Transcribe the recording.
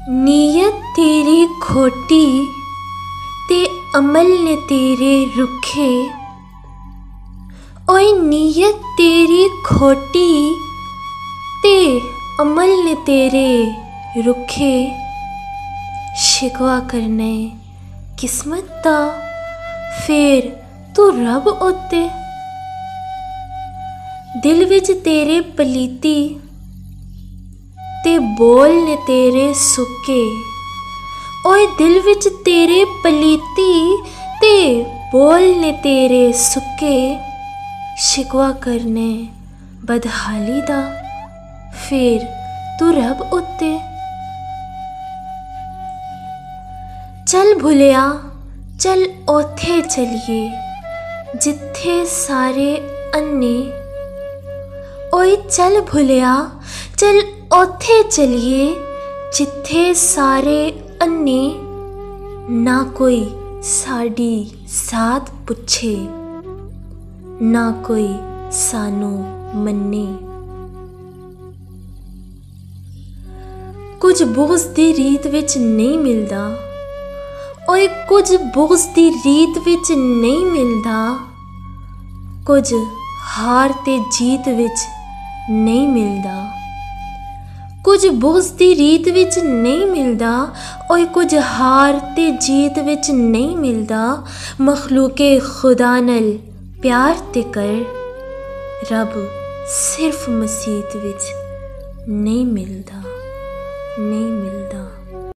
नीयत तेरी खोटी ते अमल ने तेरे रुखे। ओए नीयत तेरी खोटी ते अमल ने तेरे रुखे। शिकवा करने किस्मत दा फिर तू रब उत्ते। दिल विच तेरे पलीती ते बोल ने तेरे सुके। ओए दिल विच तेरे पलीती ते बोल ने तेरे सुके। शिकवा करने बदहाली दा फिर तू रब उत्ते। चल भुलिया चल ओथे चलिए जिथे सारे अन्ने। ओए चल भुलिया चल ओथे चलिए जिथे सारे अन्ने। ना कोई साडी साथ पुछे ना कोई सानू मन्ने। कुछ बुग़्ज़ दी रीत विच नहीं मिलदा। ओए कुछ बुग़्ज़ दी रीत विच नहीं मिलदा। कुछ हार ते जीत विच नहीं मिलदा। कुछ बुग़्ज़ दी रीत विच नहीं मिलदा। ओए कुछ हार ते जीत विच नहीं मिलदा। मखलूके खुदा नल प्यार ते कर रब सिर्फ मसीत विच नहीं मिलदा। नहीं मिलदा।